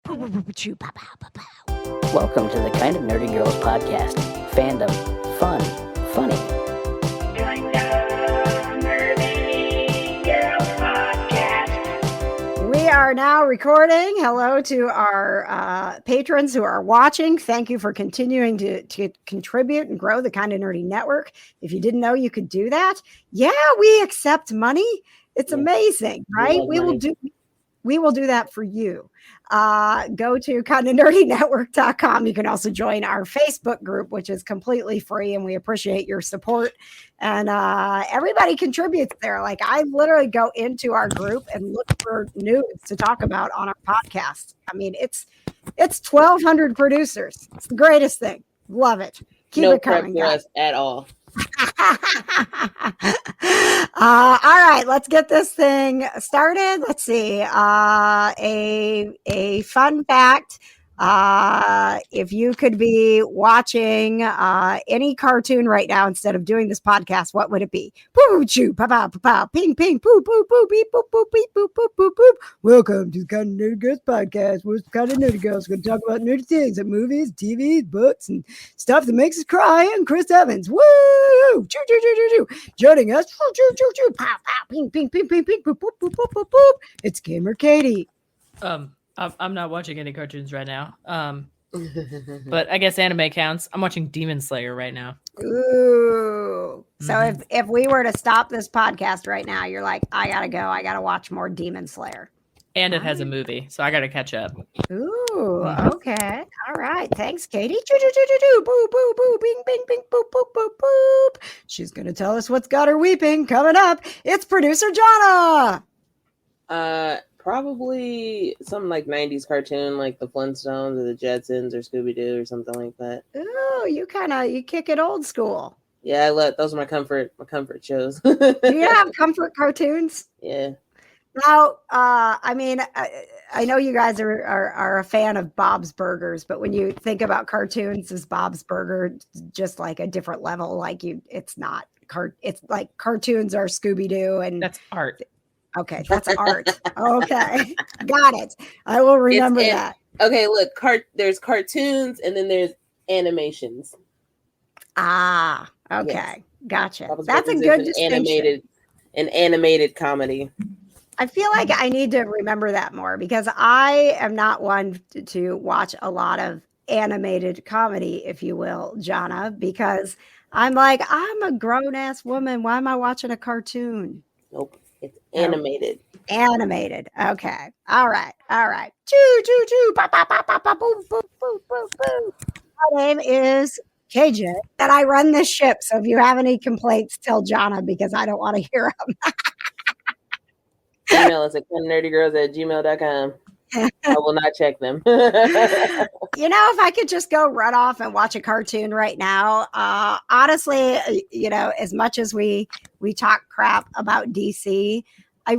Welcome to the Kind of Nerdy Girls podcast. Fandom, fun, funny. We are now recording. Hello to our patrons who are watching. Thank you for continuing to contribute and grow the Kind of Nerdy Network. If you didn't know you could do that, yeah, we accept money. It's amazing, right? We will do that for you. Go to kindofnerdynetwork.com. You can also join our Facebook group, which is completely free, and we appreciate your support. And everybody contributes there. Like, I literally go into our group and look for news to talk about on our podcast. I mean, it's 1,200 producers. It's the greatest thing. Love it. Keep it coming, guys. At all. All right, let's get this thing started. Let's see. A fun fact. If you could be watching any cartoon right now instead of doing this podcast, what would it be? Poo choo, pa pa pa pa, ping ping, poo poo poo, beep boop boop, beep boop boop boop boop. Welcome to the Kind of Nerdy Girls podcast. We're the Kind of Nerdy Girls. We're going to talk about nerdy things like movies, TVs, books, and stuff that makes us cry. And Chris Evans, woo, choo choo choo choo choo, joining us, choo choo choo choo, pow pow, ping ping ping ping ping, boop boop boop boop boop boop. It's Gamer Katie. I'm not watching any cartoons right now. But I guess anime counts. I'm watching Demon Slayer right now. Ooh. So if we were to stop this podcast right now, you're like, I gotta go. I gotta watch more Demon Slayer. And it has a movie, so I gotta catch up. Ooh, okay. All right. Thanks, Katie. Boo, boo, boo, bing, bing, bing, boop, boop, boop, boop. She's gonna tell us what's got her weeping. Coming up, it's producer Johna. Probably some like 90s cartoon like the Flintstones or the Jetsons or Scooby-Doo or something like that. Ooh, you kick it old school. Yeah, those are my comfort shows. Do you have comfort cartoons? Yeah. Now, I mean, I know you guys are a fan of Bob's Burgers, but when you think about cartoons, is Bob's Burger just like a different level? Like it's not it's like cartoons are Scooby-Doo and that's art. Okay, that's art. Okay, got it. I will remember that. Okay, look, there's cartoons and then there's animations. Ah, okay, yes. Gotcha. That's a good distinction. An animated comedy. I feel like I need to remember that more because I am not one to watch a lot of animated comedy, if you will, Johna, because I'm a grown-ass woman. Why am I watching a cartoon? Nope. It's animated. Animated. Okay. All right. Choo, choo, choo. Ba, ba, ba, ba, ba, boom, boom, boom, boom, boom. My name is KJ, and I run this ship. So if you have any complaints, tell Johna because I don't want to hear them. Email us at nerdygirls@gmail.com. I will not check them. You know, if I could just go run off and watch a cartoon right now, honestly, you know, as much as we talk crap about DC, I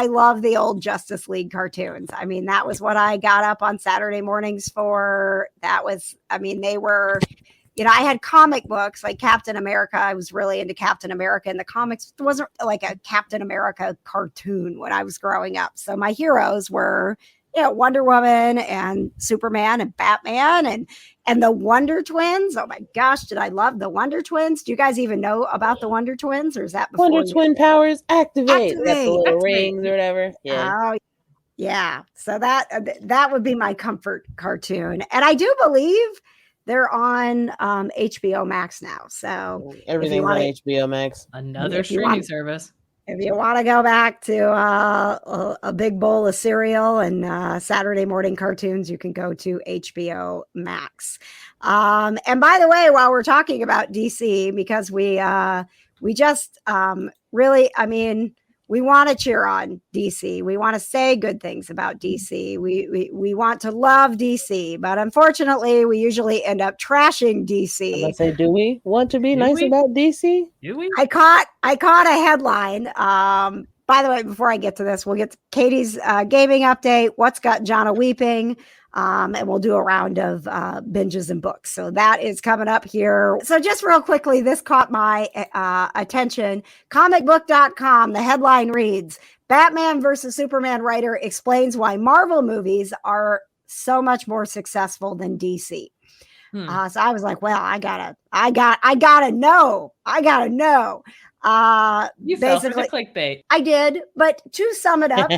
love the old Justice League cartoons. I mean, that was what I got up on Saturday mornings for. They were, you know, I had comic books like Captain America. I was really into Captain America, and the comics wasn't like a Captain America cartoon when I was growing up. So my heroes were, you know, Wonder Woman and Superman and Batman and the Wonder Twins. Oh my gosh, did I love the Wonder Twins? Do you guys even know about the Wonder Twins, or is that before Wonder Twin powers activate? That's the little activate. Rings or whatever. Yeah. Oh, yeah. So that would be my comfort cartoon, and I do believe they're on HBO Max now. So everything's on HBO Max. Another streaming service. If you want to go back to a big bowl of cereal and Saturday morning cartoons, you can go to HBO Max. And by the way, while we're talking about DC, because we just really, I mean, we want to cheer on DC. We want to say good things about DC. We want to love DC, but unfortunately, we usually end up trashing DC. I'm gonna say, do we want to be nice about DC? Do we? I caught a headline. By the way, before I get to this, we'll get to Katie's gaming update. What's got Johna weeping? And we'll do a round of binges and books. So that is coming up here. So just real quickly, this caught my attention. Comicbook.com, the headline reads, Batman versus Superman writer explains why Marvel movies are so much more successful than DC. Hmm. So I was like, well, I gotta know. You fell for the clickbait. I did, but to sum it up,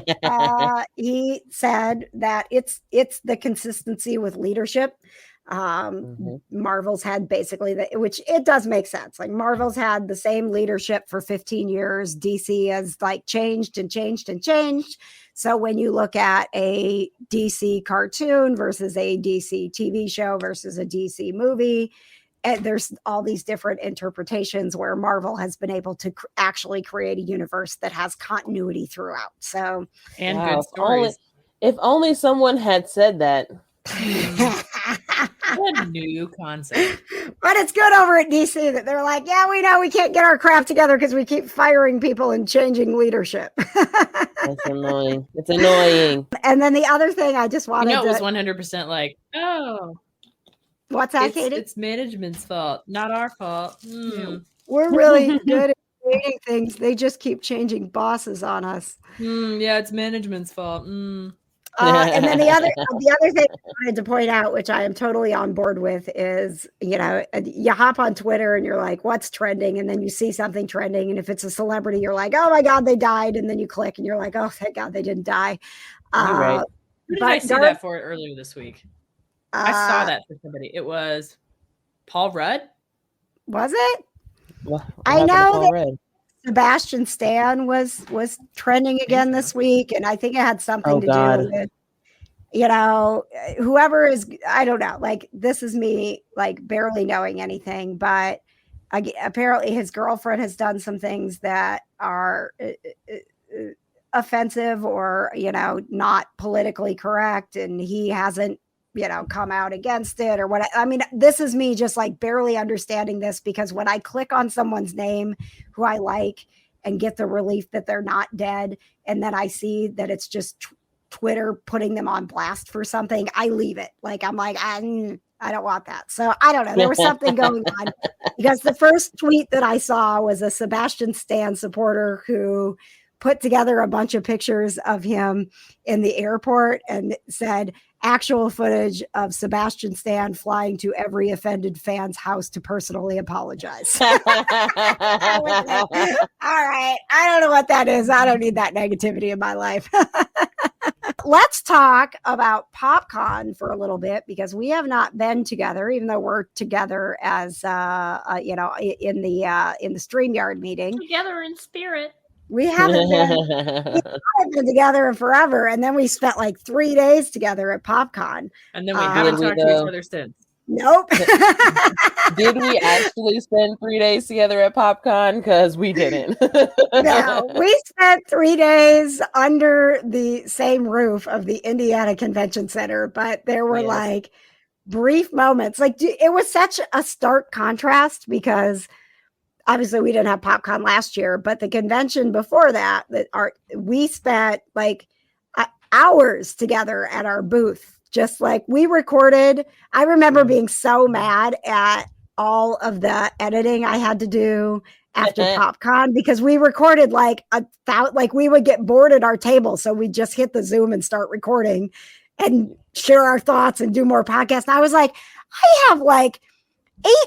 he said that it's the consistency with leadership. Marvel's had basically which it does make sense. Like Marvel's had the same leadership for 15 years. DC has like changed and changed and changed. So when you look at a DC cartoon versus a DC TV show versus a DC movie, and there's all these different interpretations where Marvel has been able to actually create a universe that has continuity throughout. So, and good stories. If only someone had said that. What a new concept. But it's good over at DC that they're like, yeah, we know we can't get our crap together because we keep firing people and changing leadership. That's annoying. It's annoying. And then the other thing I just wanted it was 100% like, oh. What's that, Katie? It's management's fault, not our fault. We're really good at creating things. They just keep changing bosses on us. Yeah, it's management's fault. And then the other thing I wanted to point out, which I am totally on board with, is, you hop on Twitter and you're like, what's trending? And then you see something trending. And if it's a celebrity, you're like, oh my God, they died. And then you click and you're like, oh, thank God they didn't die. Right. Who did I see that for earlier this week? I saw that for somebody. It was Paul Rudd. Was it? What I know that Sebastian Stan was trending again this week, and I think it had something to do with, whoever is, I don't know. Like, this is me like barely knowing anything, but apparently his girlfriend has done some things that are offensive or not politically correct, and he hasn't come out against it or what. I mean, this is me just like barely understanding this, because when I click on someone's name who I like and get the relief that they're not dead, and then I see that it's just Twitter putting them on blast for something, I leave it. Like, I'm like, I don't want that. So I don't know. There was something going on, because the first tweet that I saw was a Sebastian Stan supporter who put together a bunch of pictures of him in the airport and said, actual footage of Sebastian Stan flying to every offended fan's house to personally apologize. All right. I don't know what that is. I don't need that negativity in my life. Let's talk about PopCon for a little bit, because we have not been together, even though we're together as, in the StreamYard meeting. Together in spirit. We haven't been together in forever. And then we spent like 3 days together at PopCon. And then we haven't talked to each other since. Nope. Did we actually spend 3 days together at PopCon? Because we didn't. No, we spent 3 days under the same roof of the Indiana Convention Center, but there were like brief moments. Like, it was such a stark contrast, because obviously we didn't have PopCon last year, but the convention before that, we spent like hours together at our booth. Just like we recorded. I remember being so mad at all of the editing I had to do after PopCon, because we recorded like we would get bored at our table. So we just hit the Zoom and start recording and share our thoughts and do more podcasts. And I was like, I have like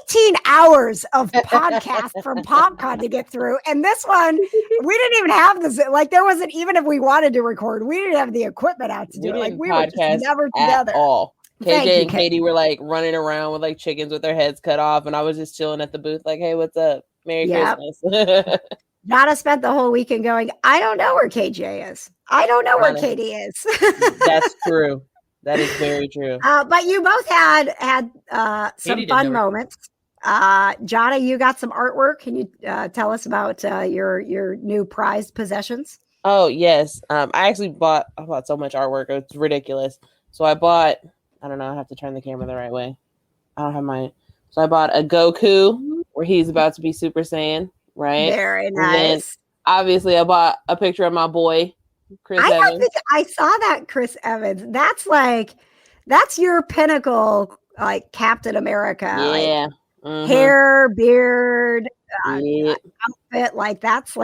18 hours of podcast from PopCon to get through. And this one, we didn't even have this. Like, there wasn't, even if we wanted to record, we didn't have the equipment out to do it. Like, we were just never together. All. KJ and Katie were like running around with like chickens with their heads cut off. And I was just chilling at the booth like, hey, what's up? Merry Christmas. Nana spent the whole weekend going, I don't know where KJ is. I don't know where Katie is. That's true. That is very true. But you both had some fun moments. Johna, you got some artwork. Can you tell us about your new prized possessions? Oh, yes. I actually bought so much artwork. It's ridiculous. So I bought, I don't know, I have to turn the camera the right way. I don't have mine. So I bought a Goku where he's about to be Super Saiyan, right? Very nice. And then, obviously, I bought a picture of my boy, Chris Evans. I think I saw that Chris Evans. That's your pinnacle, like Captain America. Yeah. Like, hair, beard, outfit. Like, that's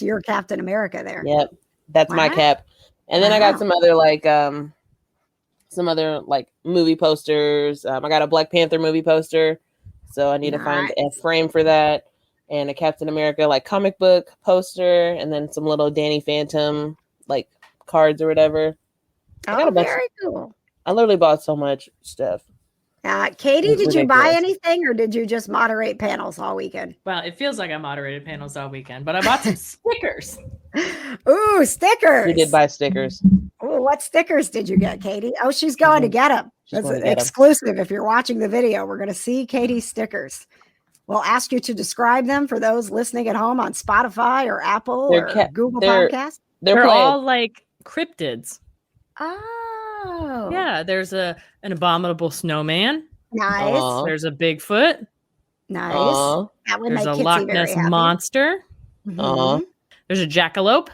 your Captain America there. Yep. That's my cap. And then I got some other some other like movie posters. I got a Black Panther movie poster, so I need to find a frame for that, and a Captain America like comic book poster, and then some little Danny Phantom like cards or whatever. Oh, very cool. I literally bought so much stuff. Katie, did you buy anything, or did you just moderate panels all weekend? Well, it feels like I moderated panels all weekend, but I bought some stickers. Ooh, stickers. We did buy stickers. Ooh, what stickers did you get, Katie? Oh, she's going to get them. That's exclusive. If you're watching the video, we're going to see Katie's stickers. We'll ask you to describe them for those listening at home on Spotify or Apple or Google Podcasts. They're all like cryptids. Oh. Yeah, there's an abominable snowman. Nice. Aww. There's a Bigfoot. Nice. Aww. That would there's make a Loch Ness monster. Mm-hmm. There's a jackalope.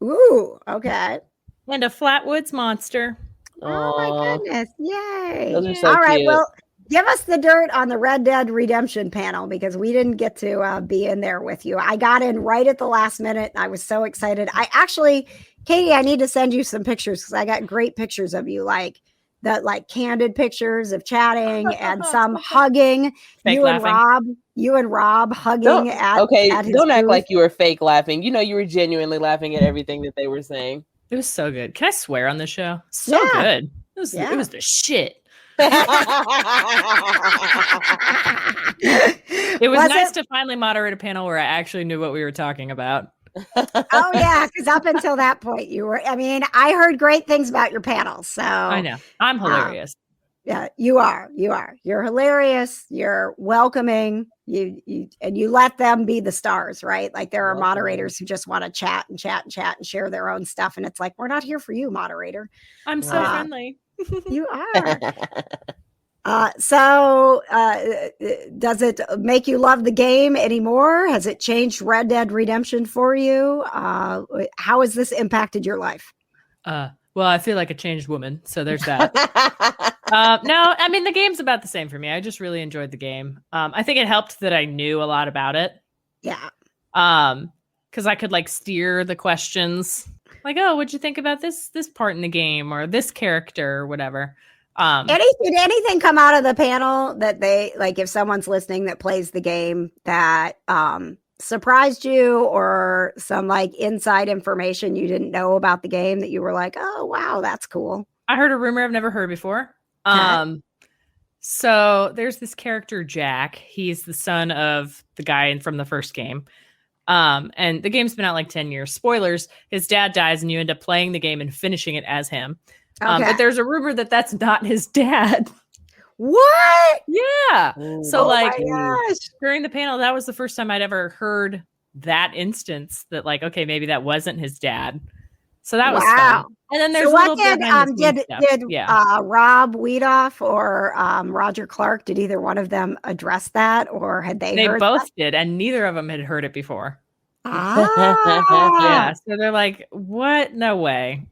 Ooh, okay. And a Flatwoods monster. Oh my goodness. Yay. Those are so all right, cute. well, give us the dirt on the Red Dead Redemption panel because we didn't get to be in there with you. I got in right at the last minute. I was so excited. Katie, I need to send you some pictures because I got great pictures of you, like candid pictures of chatting and some hugging. Fake laughing. You and Rob hugging don't at his act booth. like you were fake laughing. You know you were genuinely laughing at everything that they were saying. It was so good. Can I swear on the show? So good. It was the shit. It was nice to finally moderate a panel where I actually knew what we were talking about. Oh yeah, because up until that point I heard great things about your panel. So I know I'm hilarious. Yeah, you are. You're hilarious. You're welcoming. You let them be the stars, right? Like there are moderators who just want to chat and share their own stuff, and it's like we're not here for you, moderator. I'm so friendly. You are. So does it make you love the game anymore? Has it changed Red Dead Redemption for you? How has this impacted your life? Well, I feel like a changed woman, so there's that. No, I mean, the game's about the same for me. I just really enjoyed the game. I think it helped that I knew a lot about it. Yeah. Because I could like steer the questions like, oh, what'd you think about this part in the game or this character or whatever? Did anything come out of the panel that they like if someone's listening that plays the game that surprised you or some like inside information you didn't know about the game that you were like, oh wow, that's cool? I heard a rumor I've never heard before. So there's this character Jack. He's the son of the guy from the first game. And the game's been out like 10 years. Spoilers, his dad dies and you end up playing the game and finishing it as him. But there's a rumor that that's not his dad. What? Yeah. So my gosh. During the panel, that was the first time I'd ever heard that instance that like, okay, maybe that wasn't his dad. So that was fun. And then there's a little bit did Rob Weedoff or Roger Clark, did either one of them address that or had they heard both that? did, and neither of them had heard it before. Yeah. So they're like, what? No way.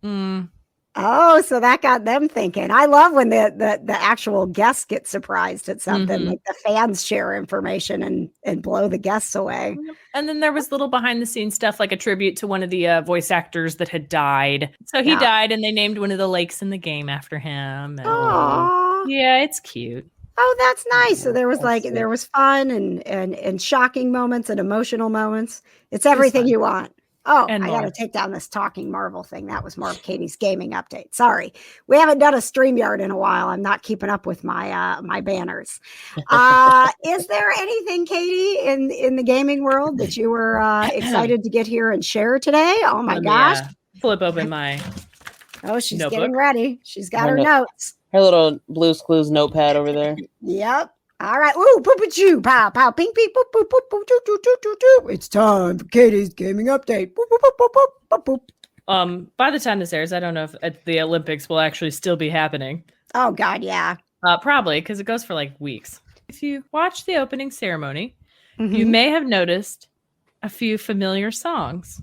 Oh, so that got them thinking. I love when the actual guests get surprised at something, like the fans share information and blow the guests away. And then there was little behind the scenes stuff, like a tribute to one of the voice actors that had died. So he died and they named one of the lakes in the game after him. And, yeah, it's cute. Oh, that's nice. So there was there was fun and shocking moments and emotional moments. It's everything you want. Oh, I got to take down this talking Marvel thing. That was more of Katie's gaming update. Sorry. We haven't done a StreamYard in a while. I'm not keeping up with my my banners. Is there anything, Katie, in the gaming world that you were excited to get here and share today? Oh my gosh. Flip open my she's notebook. Getting ready. She's got her notes. Her little Blue's Clues notepad over there. Yep. All right. Ooh, poop choo, pow, pow, ping, ping, poop, poop, poop, poop, choo, choo, choo, choo, choo. It's time for Katie's gaming update. Boop, boop, boop, boop, boop, boop. By the time this airs, I don't know if the Olympics will actually still be happening. Oh God, yeah. Probably, because it goes for like weeks. If you watch the opening ceremony, you may have noticed a few familiar songs.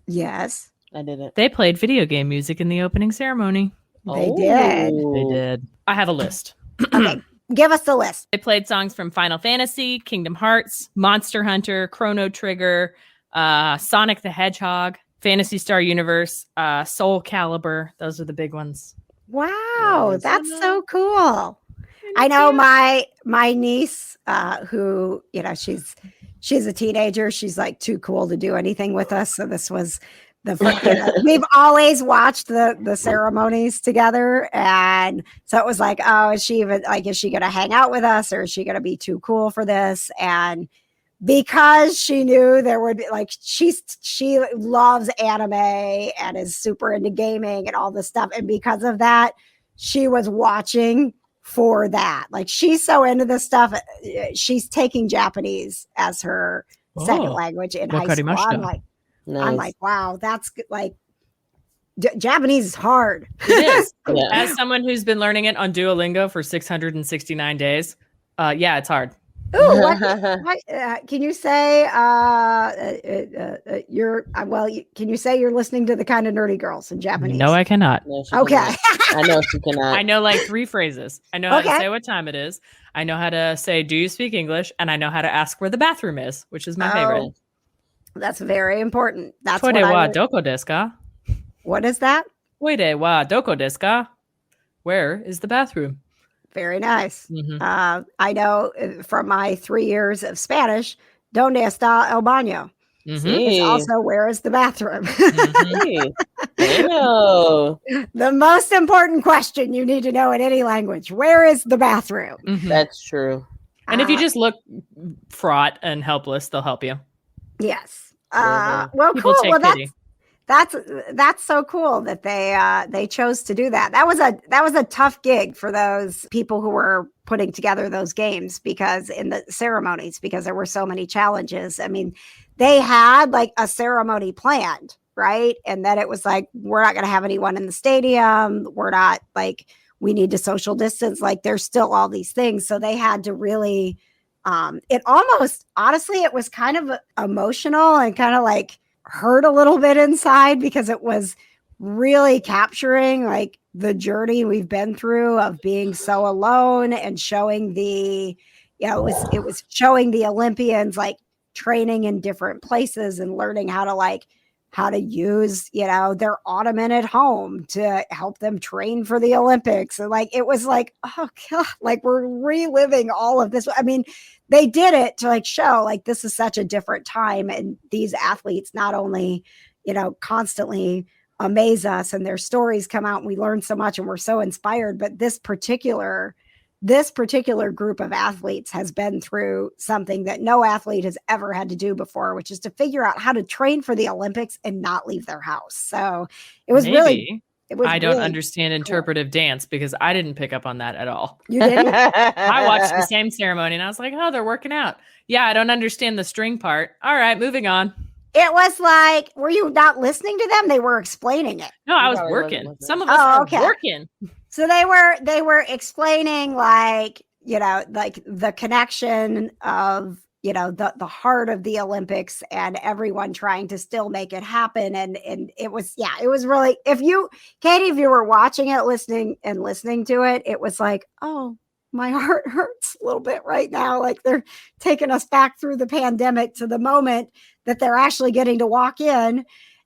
Yes. I didn't. They played video game music in the opening ceremony. They did. They did. I have a list. Okay. Give us the list. They played songs from Final Fantasy, Kingdom Hearts, Monster Hunter, Chrono Trigger, Sonic the Hedgehog, Phantasy Star Universe, Soul Calibur. Those are the big ones. Wow, Yes. that's so cool. I know my niece, who she's a teenager. She's like too cool to do anything with us. So this was the first. We've always watched the ceremonies together, and so it was like, oh, is she even like? Is she going to hang out with us, or is she going to be too cool for this? And because she knew there would be like she loves anime and is super into gaming and all this stuff, and because of that, she was watching for that. Like she's so into this stuff. She's taking Japanese as her second language in high school. I'm like, wow, that's like Japanese is hard. It is. Yeah. As someone who's been learning it on Duolingo for 669 days, yeah, it's hard. Ooh, what can you say? Can you say you're listening to the Kind of Nerdy Girls in Japanese? No, I cannot. No, okay. Cannot. I know she cannot. I know like 3 phrases. I know how to say what time it is. I know how to say, do you speak English? And I know how to ask where the bathroom is, which is my favorite. That's very important. That's Toire wa doko desu ka? What is that? Toire wa doko desu ka? Where is the bathroom? Very nice. Mm-hmm. I know from my 3 years of Spanish, ¿Dónde está el baño? Mm-hmm. It's also, where is the bathroom? Mm-hmm. I know. The most important question you need to know in any language. Where is the bathroom? Mm-hmm. That's true. And if you just look fraught and helpless, they'll help you. Yes. Well, cool. Well, that's so cool that they chose to do that. That was a tough gig for those people who were putting together those games, because in the ceremonies, because there were so many challenges. I mean, they had like a ceremony planned, right? And then it was like, we're not going to have anyone in the stadium. We're not like, we need to social distance. Like there's still all these things. So they had to really, it almost, honestly, it was kind of emotional and kind of like hurt a little bit inside, because it was really capturing like the journey we've been through of being so alone, and showing it was showing the Olympians like training in different places and learning how to use, their ottoman at home to help them train for the Olympics. And like, it was like, oh God, like we're reliving all of this. I mean, they did it to like show like this is such a different time. And these athletes not only, constantly amaze us and their stories come out and we learn so much and we're so inspired, but this particular group of athletes has been through something that no athlete has ever had to do before, which is to figure out how to train for the Olympics and not leave their house. So it was I don't understand interpretive dance, because I didn't pick up on that at all. You didn't? I watched the same ceremony and I was like, oh, they're working out. Yeah, I don't understand the string part. All right, moving on. It was like, were you not listening to them? They were explaining it. No, I was working. Some of us are working. So they were explaining like, like the connection of, the heart of the Olympics and everyone trying to still make it happen. And it was really, Katie, if you were watching it, listening to it, it was like, oh, my heart hurts a little bit right now. Like they're taking us back through the pandemic to the moment that they're actually getting to walk in.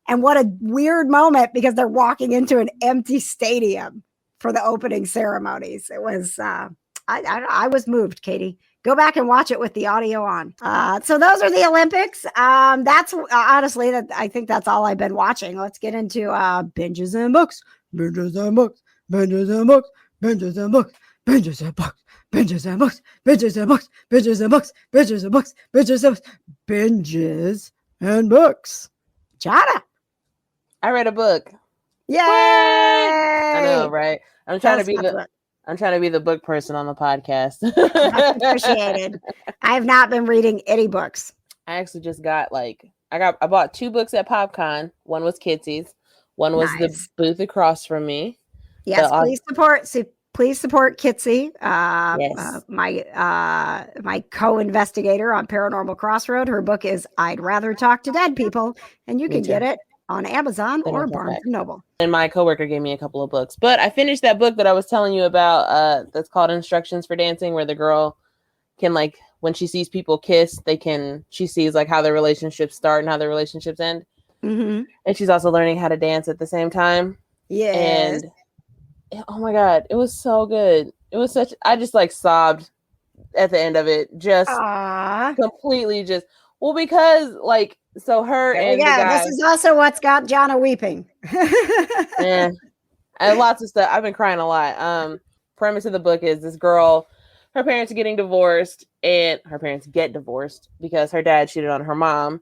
And what a weird moment, because they're walking into an empty stadium for the opening ceremonies. It was, I was moved, Katie. Go back and watch it with the audio on. So those are the Olympics. That's honestly, I think that's all I've been watching. Let's get into binges and books. Binges and books. Binges and books. Binges and books. Binges and books. Binges and books. Binges and books. Binges and books. Binges and books. Binges and books. Binges and books. Johna. I read a book. Yay! I know, right? I'm trying to be the book person on the podcast. Appreciated. I have not been reading any books. I actually just got I bought 2 books at PopCon. One was Kitsy's. One was the booth across from me. Yes, please support Kitsy, my co-investigator on Paranormal Crossroad. Her book is I'd Rather Talk to Dead People, and you can get it on Amazon or Barnes & Noble. And my coworker gave me a couple of books, but I finished that book that I was telling you about. That's called Instructions for Dancing, where the girl can when she sees people kiss, she sees how their relationships start and how their relationships end. Mm-hmm. And she's also learning how to dance at the same time. Yes. And Oh my god, it was so good. It was such. I just like sobbed at the end of it. Just Aww. completely just. Well, because like so her There we and the go. guy. This is also what's got Johna weeping. Eh, and lots of stuff. I've been crying a lot. Premise of the book is this girl, her parents are getting divorced, and her parents get divorced because her dad cheated on her mom,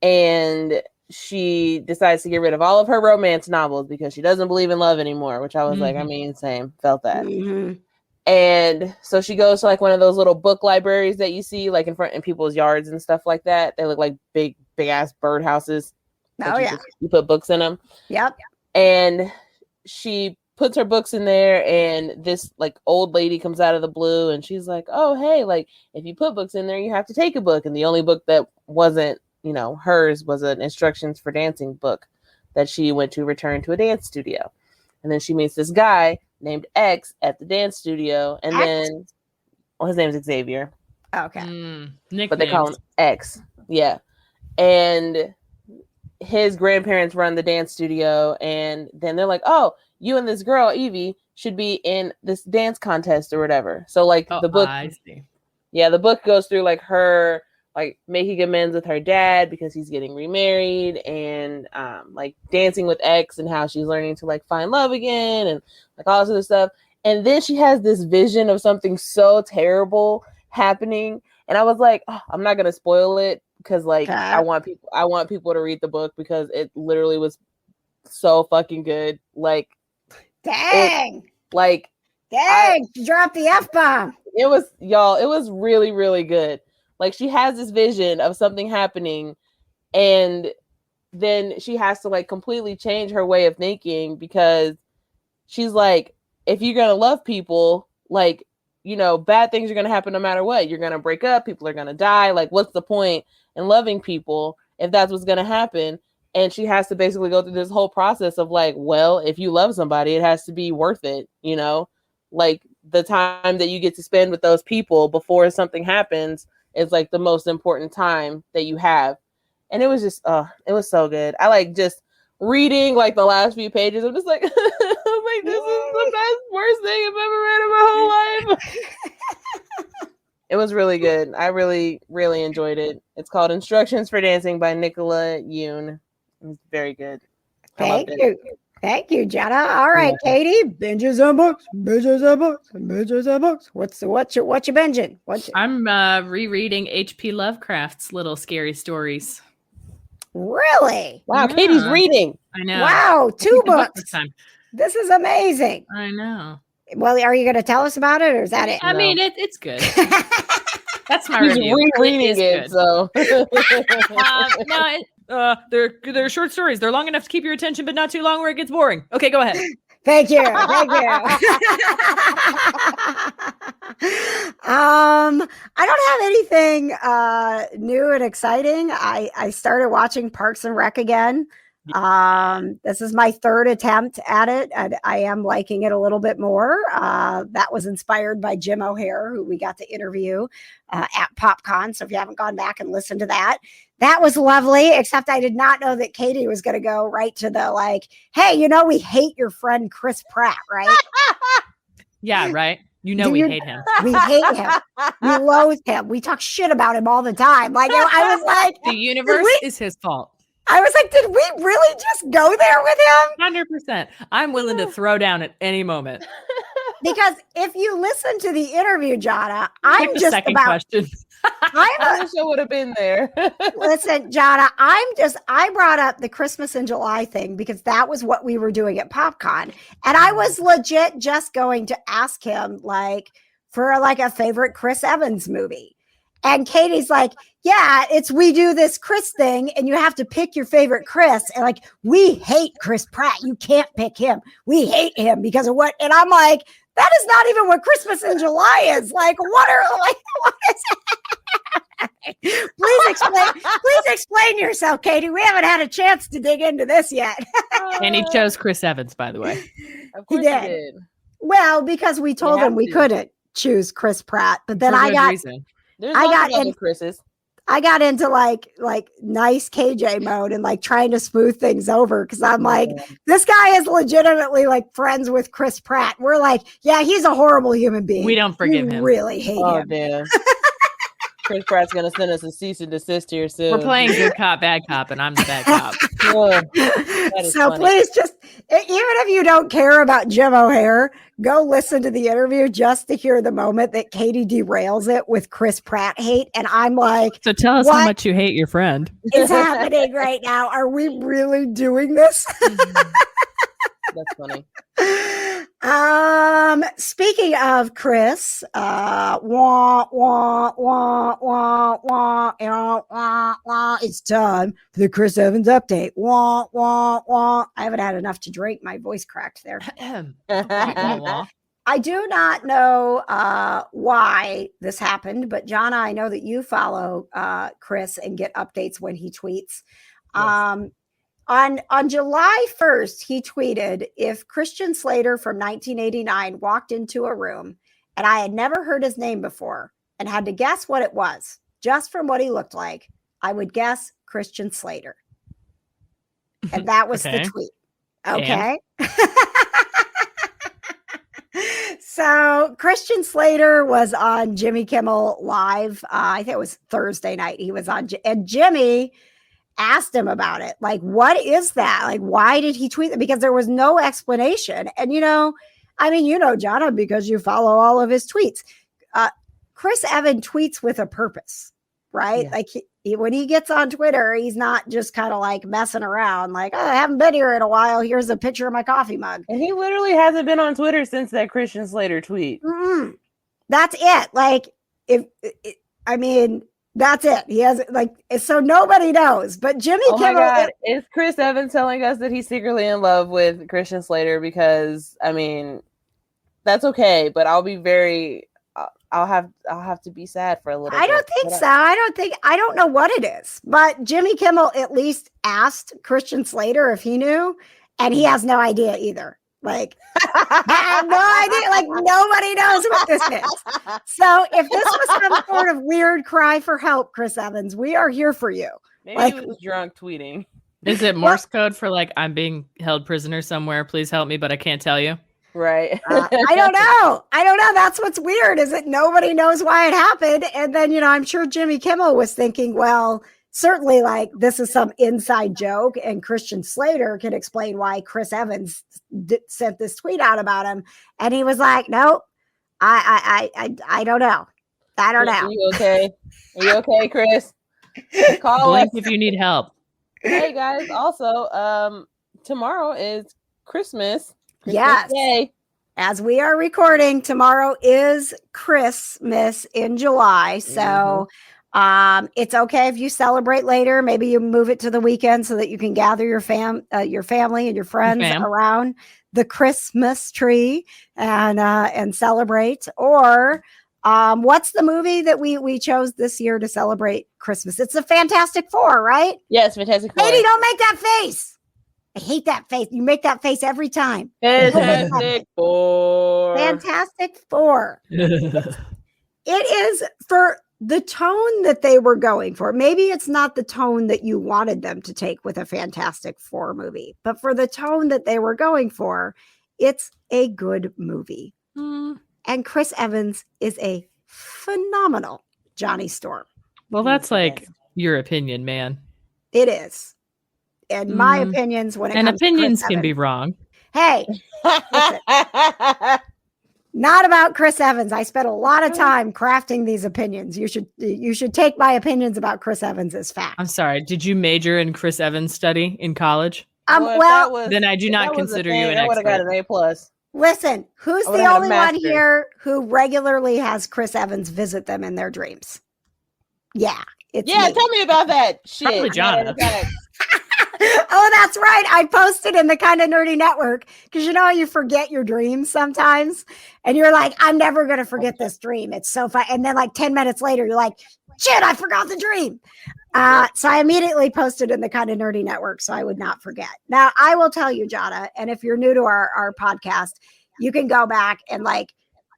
and she decides to get rid of all of her romance novels because she doesn't believe in love anymore. Which I was like, I mean, same, felt that. Mhm. And so she goes to like one of those little book libraries that you see like in people's yards and stuff like that. They look like big ass birdhouses. Oh yeah. You put books in them. Yep. And she puts her books in there, and this like old lady comes out of the blue, and she's like, oh hey, like if you put books in there you have to take a book. And the only book that wasn't, you know, hers was an instructions for dancing book that she went to return to a dance studio. And then she meets this guy named X at the dance studio, and X? then his name's Xavier, Okay. but they call him X. Yeah. And his grandparents run the dance studio, and then they're like, oh, you and this girl Evie should be in this dance contest or whatever. So like the book, I see. yeah, the book goes through like her like making amends with her dad because he's getting remarried, and like dancing with X and how she's learning to like find love again and like all this other stuff. And then she has this vision of something so terrible happening, and I was like, oh, I'm not gonna spoil it because like Okay. I want people to read the book because it literally was so fucking good. Like Dang. like Dang. She dropped the F-bomb. it was, y'all, it was really, really good. Like she has this vision of something happening, and then she has to like completely change her way of thinking because she's like, if you're gonna love people, like, you know, bad things are gonna happen no matter what. You're gonna break up, people are gonna die. Like, what's the point in loving people if that's what's gonna happen? And she has to basically go through this whole process of like, well, if you love somebody, it has to be worth it, you know? Like the time that you get to spend with those people before something happens is like the most important time that you have. And it was just, it was so good. I like just reading like the last few pages. I'm just like, I'm like, this is the best, worst thing I've ever read in my whole life. It was really good. I really, really enjoyed it. It's called Instructions for Dancing by Nicola Yoon. It's very good. Thank you. Thank you, Johna. All right, Katie. Binges and books. Binges and books. Binges and books. What you binging? I'm rereading H.P. Lovecraft's Little Scary Stories. Really? Wow, Yeah. Katie's reading. I know. Wow, 2 books. This time. This is amazing. I know. Well, are you going to tell us about it, or is that it? I mean, it's good. That's my He's review. rereading it, so. No, they're short stories. They're long enough to keep your attention, but not too long where it gets boring. Okay, go ahead. Thank you. Thank you. I don't have anything new and exciting. I started watching Parks and Rec again. This is my 3rd attempt at it, and I am liking it a little bit more. That was inspired by Jim O'Hare, who we got to interview at PopCon. So if you haven't gone back and listened to that, that was lovely, except I did not know that Katie was going to go right to the like, hey, you know, we hate your friend Chris Pratt, right? Yeah, right. You know, we hate him. We hate him. We loathe him. We talk shit about him all the time. Like, I was like, the universe is his fault. I was like, did we really just go there with him? 100%. I'm willing to throw down at any moment. Because if you listen to the interview, Johna, I'm Pick the just second about. question. I wish I would have been there. Listen, Johna, I brought up the Christmas in July thing because that was what we were doing at PopCon. And I was legit just going to ask him like for like a favorite Chris Evans movie. And Katie's like, yeah, we do this Chris thing and you have to pick your favorite Chris. And like, we hate Chris Pratt. You can't pick him. We hate him because of what? And I'm like, that is not even what Christmas in July is. Like, what is it? Please explain yourself, Katie. We haven't had a chance to dig into this yet. And he chose Chris Evans, by the way. Of course He he did. did. Well, because we told him we couldn't choose Chris Pratt, but then For I good got reason. There's I lots got of other in- Chris's. I got into like nice KJ mode and like trying to smooth things over because I'm like, this guy is legitimately like friends with Chris Pratt. We're like, yeah, he's a horrible human being. We don't forgive him. Really hate him. Oh, damn. Chris Pratt's going to send us a cease and desist here soon. We're playing good cop, bad cop, and I'm the bad cop. So funny. Please just, even if you don't care about Jim O'Hare, go listen to the interview just to hear the moment that Katie derails it with Chris Pratt hate. And I'm like, so tell us how much you hate your friend. Is happening right now? Are we really doing this? That's funny. Speaking of Chris, it's time for the Chris Evans update. I haven't had enough to drink. My voice cracked there. I do not know why this happened, but Johna, I know that you follow Chris and get updates when he tweets. Yes. On July 1st, he tweeted, if Christian Slater from 1989 walked into a room and I had never heard his name before and had to guess what it was, just from what he looked like, I would guess Christian Slater. And that was the tweet. Okay. So Christian Slater was on Jimmy Kimmel Live. I think it was Thursday night. He was on, and Jimmy asked him about it. Like, what is that? Like, why did he tweet that? Because there was no explanation. And, Johna, because you follow all of his tweets. Chris Evans tweets with a purpose, right? Yeah. Like when he gets on Twitter, he's not just kind of like messing around. Like, oh, I haven't been here in a while. Here's a picture of my coffee mug. And he literally hasn't been on Twitter since that Christian Slater tweet. Mm-hmm. That's it. Like, that's it. He has so nobody knows. But Jimmy Kimmel. My God. Is Chris Evans telling us that he's secretly in love with Christian Slater? Because that's okay. But I'll be very. I'll have to be sad for a little bit. I don't think so. I don't know what it is. But Jimmy Kimmel at least asked Christian Slater if he knew, and he has no idea either. Like, I have no idea. Like, nobody knows what this is. So if this was some sort of weird cry for help, Chris Evans, we are here for you. Maybe he was drunk tweeting. Is it Morse code for like, I'm being held prisoner somewhere, please help me, but I can't tell you? Right. I don't know. That's what's weird, is that nobody knows why it happened. And then, I'm sure Jimmy Kimmel was thinking, well, certainly like this is some inside joke, and Christian Slater can explain why Chris Evans sent this tweet out about him. And he was like, no, I don't know. I don't know. Are you okay? Are you okay, Chris? Call us if you need help. Hey guys, also, tomorrow is Christmas yes. Day. As we are recording, tomorrow is Christmas in July. So it's okay if you celebrate later. Maybe you move it to the weekend so that you can gather your family and your friends around the Christmas tree and celebrate. Or what's the movie that we chose this year to celebrate Christmas? It's the Fantastic Four, right? Yes, Fantastic Four. Katie, don't make that face. I hate that face. You make that face every time. Fantastic Four. Fantastic Four. It is for the tone that they were going for. Maybe it's not the tone that you wanted them to take with a Fantastic Four movie, but for the tone that they were going for, it's a good movie. And Chris Evans is a phenomenal Johnny Storm. Well, that's like your opinion, man. It is. And my opinions when it comes opinions to Chris can Evans. be wrong. Hey, not about Chris Evans. I spent a lot of time crafting these opinions. You should take my opinions about Chris Evans as fact. I'm sorry. Did you major in Chris Evans study in college? Then I do not consider you an expert. I would have got an A+. Listen, who's the only one here who regularly has Chris Evans visit them in their dreams? Yeah, it's me. Tell me about that shit. Probably Johna. Oh, that's right. I posted in the Kind of Nerdy Network because you forget your dreams sometimes, and you're like, I'm never going to forget this dream. It's so fun. And then like 10 minutes later, you're like, shit, I forgot the dream. So I immediately posted in the Kind of Nerdy Network so I would not forget. Now, I will tell you, Johna, and if you're new to our podcast, you can go back and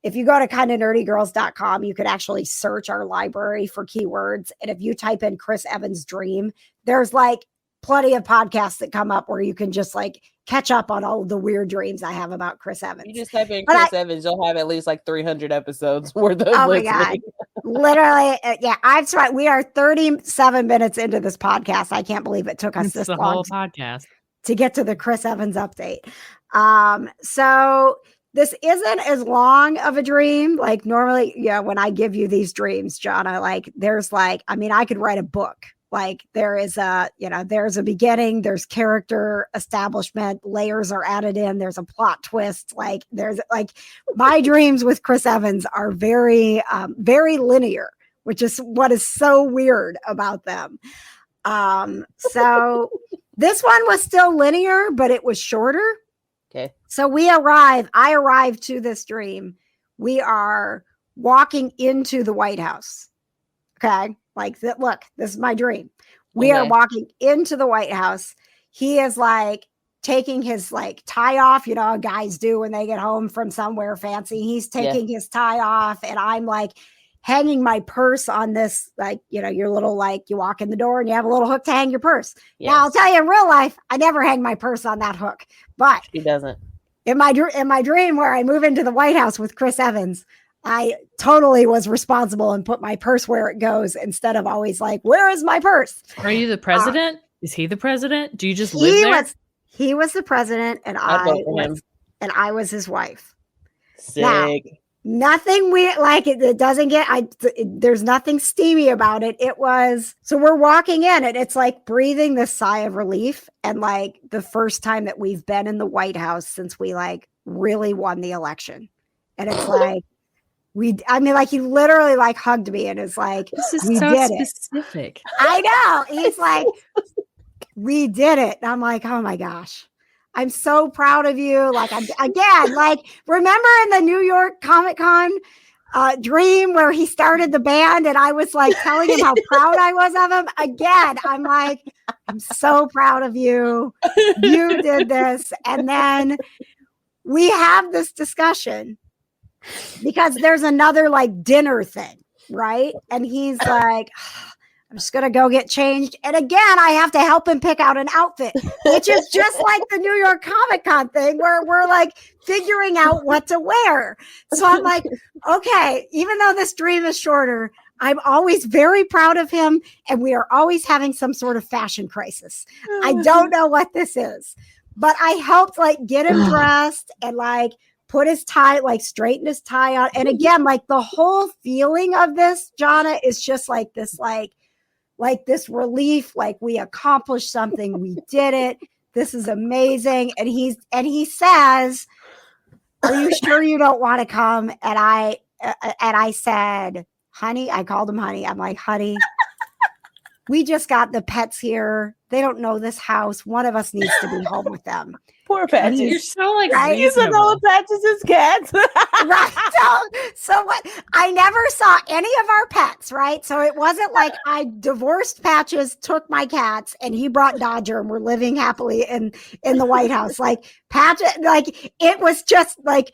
if you go to kindofnerdygirls.com, you could actually search our library for keywords. And if you type in Chris Evans dream, there's like plenty of podcasts that come up where you can just like catch up on all of the weird dreams I have about Chris Evans. You just type in Chris Evans, you'll have at least like 300 episodes worth of oh listening. My God. Literally, yeah, I'm sorry. We are 37 minutes into this podcast. I can't believe it took us this long whole podcast to get to the Chris Evans update. So this isn't as long of a dream. Like normally, when I give you these dreams, Johna, like there's like, I mean, I could write a book. Like there is there's a beginning, there's character establishment, layers are added in, there's a plot twist. Like there's like my dreams with Chris Evans are very, very linear, which is what is so weird about them. So this one was still linear, but it was shorter. Okay. So I arrived to this dream. We are walking into the White House. Okay. Like that. Look, this is my dream. We are walking into the White House. He is like taking his like tie off, guys do when they get home from somewhere fancy. He's taking his tie off, and I'm like hanging my purse on this, like, your little, like you walk in the door and you have a little hook to hang your purse. Yes. Now I'll tell you in real life, I never hang my purse on that hook, but he doesn't. In my dream where I move into the White House with Chris Evans, I totally was responsible and put my purse where it goes instead of always like, where is my purse? Are you the president? Is he the president? Do you just live there? He was the president, and I was his wife. Sick. Now, nothing weird, like it doesn't get, there's nothing steamy about it. It was, so we're walking in and it's like breathing this sigh of relief. And like the first time that we've been in the White House since we like really won the election. And it's like, he literally like hugged me and is like, this is we so did specific. It. I know. He's like, we did it. And I'm like, oh my gosh, I'm so proud of you. Like, remember in the New York Comic-Con dream where he started the band and I was like telling him how proud I was of him? Again, I'm like, I'm so proud of you. You did this. And then we have this discussion because there's another like dinner thing, right? And he's like, I'm just going to go get changed. And again, I have to help him pick out an outfit, which is just like the New York Comic-Con thing where we're like figuring out what to wear. So I'm like, okay, even though this dream is shorter, I'm always very proud of him. And we are always having some sort of fashion crisis. I don't know what this is, but I helped like get him dressed and like put his tie, like straighten his tie out. And again, like the whole feeling of this, Johna, is just like this, like this relief, like we accomplished something, we did it. This is amazing. And he says, are you sure you don't want to come? And I said, honey, I called him honey. I'm like, honey, we just got the pets here. They don't know this house. One of us needs to be home with them. Poor Patches. You're so like, right? You said all Patches is cats. Right. So what? I never saw any of our pets, right? So it wasn't like I divorced Patches, took my cats, and he brought Dodger, and we're living happily in the White House. Like Patches, like it was just like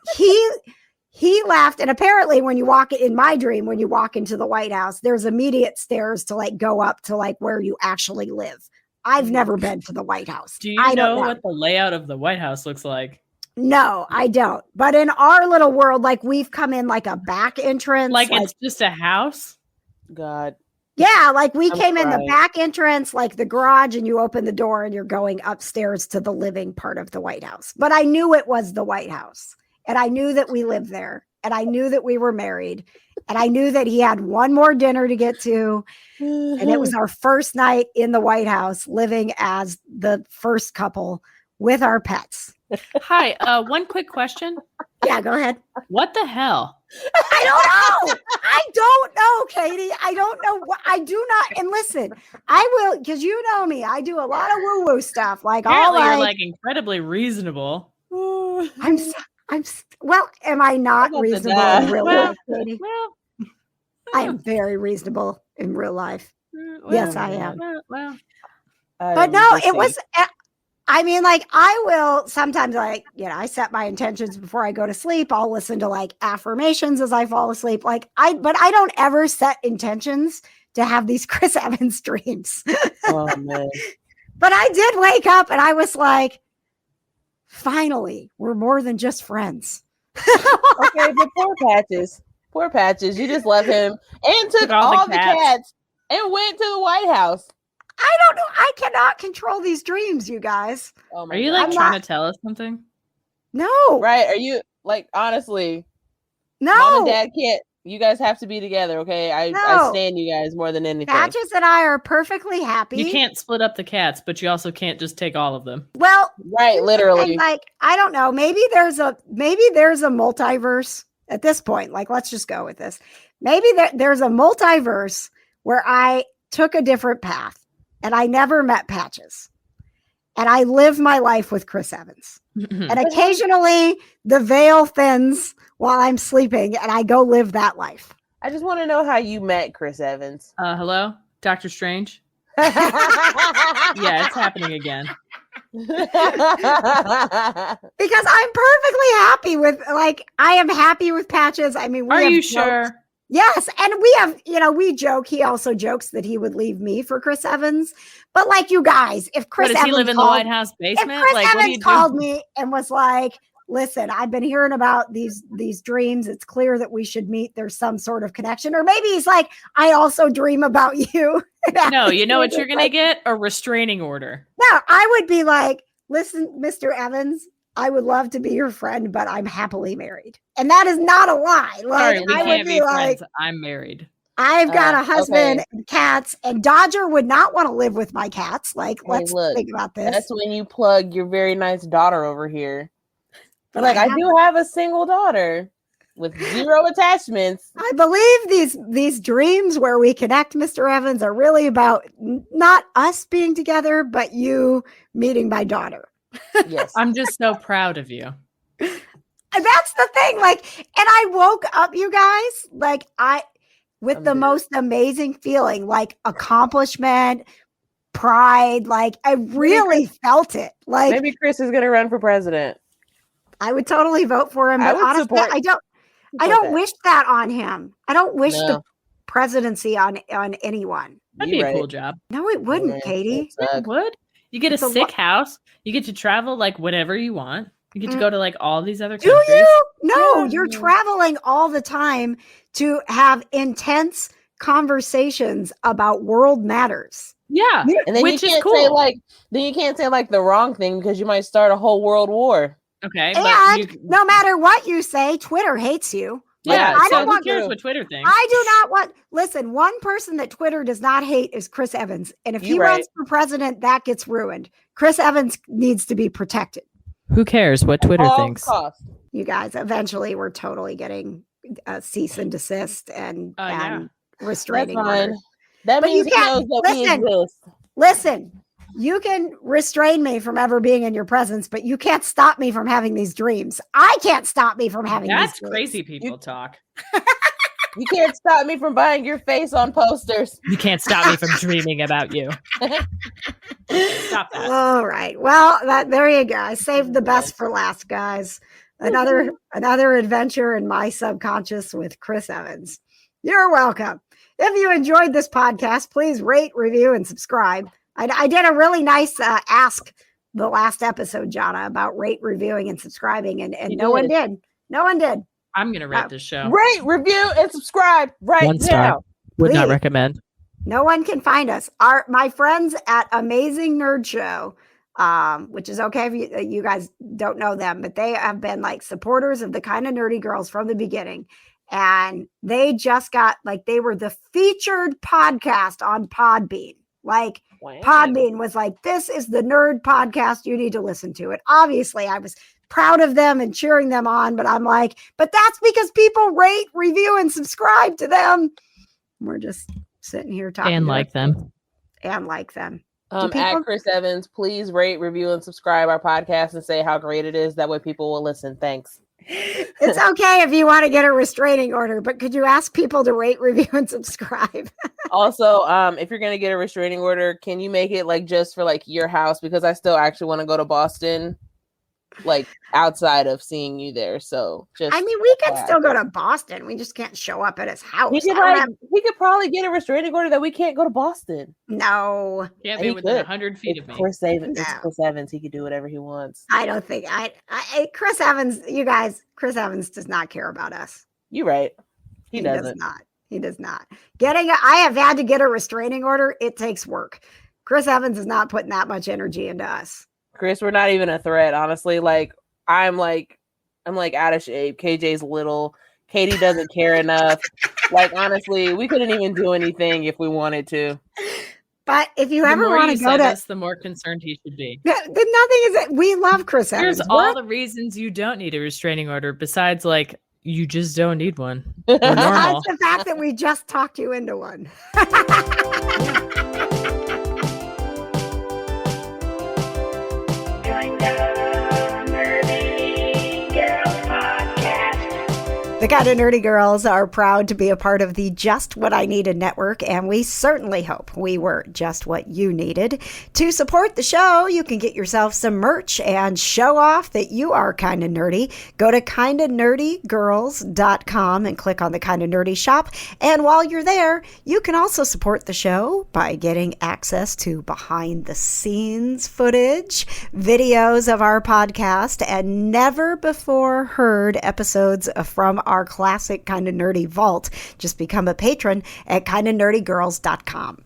he left. And apparently when you walk in my dream, when you walk into the White House, there's immediate stairs to like go up to like where you actually live. I've never been to the White House. Do you know what the layout of the White House looks like? No, I don't. But in our little world, like we've come in like a back entrance. Like it's just a house? God. Yeah, like we came in the back entrance, like the garage, and you open the door and you're going upstairs to the living part of the White House. But I knew it was the White House. And I knew that we lived there. And I knew that we were married. And I knew that he had one more dinner to get to. And it was our first night in the White House, living as the first couple with our pets. Hi, one quick question. Yeah, go ahead. What the hell? I don't know, Katie. I don't know what I do not. And listen, I will, because you know me, I do a lot of woo-woo stuff. Like apparently you're like incredibly reasonable. Well, am I not reasonable in real life, Katie? Well, I am very reasonable in real life. Yes, I am. Well, but no, it was, I mean, like, I will sometimes, like, I set my intentions before I go to sleep. I'll listen to like affirmations as I fall asleep. But I don't ever set intentions to have these Chris Evans dreams. Oh man. But I did wake up and I was like, finally, we're more than just friends. Okay, but poor Patches. You just left him and took all the cats and went to the White House. I don't know. I cannot control these dreams, you guys. Oh my Are you God. like trying to tell us something? No. Right? Are you like honestly? No. Mom and Dad can't. You guys have to be together, okay? I stand you guys more than anything. Patches and I are perfectly happy. You can't split up the cats, but you also can't just take all of them. Well, right, literally. Like, I don't know. Maybe there's a multiverse at this point. Like, let's just go with this. Maybe there's a multiverse where I took a different path and I never met Patches. And I live my life with Chris Evans. And occasionally the veil thins while I'm sleeping and I go live that life. I just want to know how you met Chris Evans. Hello, Doctor Strange? Yeah, it's happening again. Because I'm perfectly happy with, like, I am happy with Patches. I mean, are you sure? Yes. And we have, we joke. He also jokes that he would leave me for Chris Evans. But like, you guys, if Chris Evans, does he live in the White House basement? If Chris like, Evans called me and was like, listen, I've been hearing about these dreams. It's clear that we should meet. There's some sort of connection. Or maybe he's like, I also dream about you. No, you know what you're going to get? A restraining order. No, I would be like, listen, Mr. Evans, I would love to be your friend, but I'm happily married. And that is not a lie. Like, sorry, we can't be friends. I'm married. I've got a husband and cats, and Dodger would not want to live with my cats. Like, let's think about this. That's when you plug your very nice daughter over here. But like, I do have a single daughter with 0 attachments. I believe these dreams where we connect, Mr. Evans, are really about not us being together, but you meeting my daughter. Yes. I'm just so proud of you. And that's the thing. Like, and I woke up, you guys, like with the most amazing feeling, like accomplishment, pride. Like, I really felt it. Like, maybe Chris is going to run for president. I would totally vote for him. But honestly, I don't wish that on him. I don't wish the presidency on anyone. That'd be a cool job. No, it wouldn't, Katie. It would. You get a sick house. You get to travel like whatever you want. You get to go to like all these other countries. Do you? No, you're traveling all the time to have intense conversations about world matters. Yeah, and then which you is can't say like the wrong thing because you might start a whole world war. Okay, and no matter what you say, Twitter hates you. Yeah, I don't want. Who cares what Twitter thinks? I do not want. Listen, one person that Twitter does not hate is Chris Evans, and if he runs for president, that gets ruined. Chris Evans needs to be protected. Who cares what Twitter thinks? You guys, eventually, we're totally getting cease and desist and restraining order. That means he knows that we exist. Listen. You can restrain me from ever being in your presence, but you can't stop me from having these dreams. I can't stop me from having these dreams. That's crazy people talk. You can't stop me from buying your face on posters. You can't stop me from dreaming about you. Stop that. All right. Well, there you go. I saved the best for last, guys. Another adventure in my subconscious with Chris Evans. You're welcome. If you enjoyed this podcast, please rate, review, and subscribe. I did a really nice ask the last episode, Johna, about rate, reviewing, and subscribing, and no one did. No one did. I'm going to rate this show. Rate, review, and subscribe right 1 star. now. Would not recommend. No one can find us. My friends at Amazing Nerd Show, which is okay if you guys don't know them, but they have been like supporters of the Kind of Nerdy Girls from the beginning. And they just got they were the featured podcast on Podbean. Like, wow. Podbean was like, this is the nerd podcast. You need to listen to it. Obviously, I was proud of them and cheering them on, but I'm like, but that's because people rate, review, and subscribe to them. We're just sitting here talking and like them. And like them. At Chris Evans, please rate, review, and subscribe our podcast and say how great it is. That way people will listen. Thanks. It's okay if you want to get a restraining order, but could you ask people to rate, review, and subscribe? Also, if you're gonna get a restraining order, can you make it like just for like your house? Because I still actually want to go to Boston, like outside of seeing you there. So just I mean, we can still go to Boston. We just can't show up at his house. he could probably get a restraining order that we can't go to Boston. No. Can't be within 100 feet of me. Chris Evans, he could do whatever he wants. I don't think Chris Evans, you guys, Chris Evans does not care about us. You're right. He does doesn't. not. He does not. I have had to get a restraining order. It takes work. Chris Evans is not putting that much energy into us. Chris, we're not even a threat, honestly. Like I'm like out of shape. KJ's little. Katie doesn't care enough. Like honestly, we couldn't even do anything if we wanted to. But if you ever want to go to this, the more concerned he should be. Nothing is it. We love Chris Evans. Here's all the reasons you don't need a restraining order. Besides, like you just don't need one. Besides the fact that we just talked you into one. The Kind of Nerdy Girls are proud to be a part of the Just What I Needed network, and we certainly hope we were just what you needed. To support the show, you can get yourself some merch and show off that you are kind of nerdy. Go to kindofnerdygirls.com and click on the Kind of Nerdy shop. And while you're there, you can also support the show by getting access to behind-the-scenes footage, videos of our podcast, and never before heard episodes from our classic Kind of Nerdy vault. Just become a patron at kindofnerdygirls.com.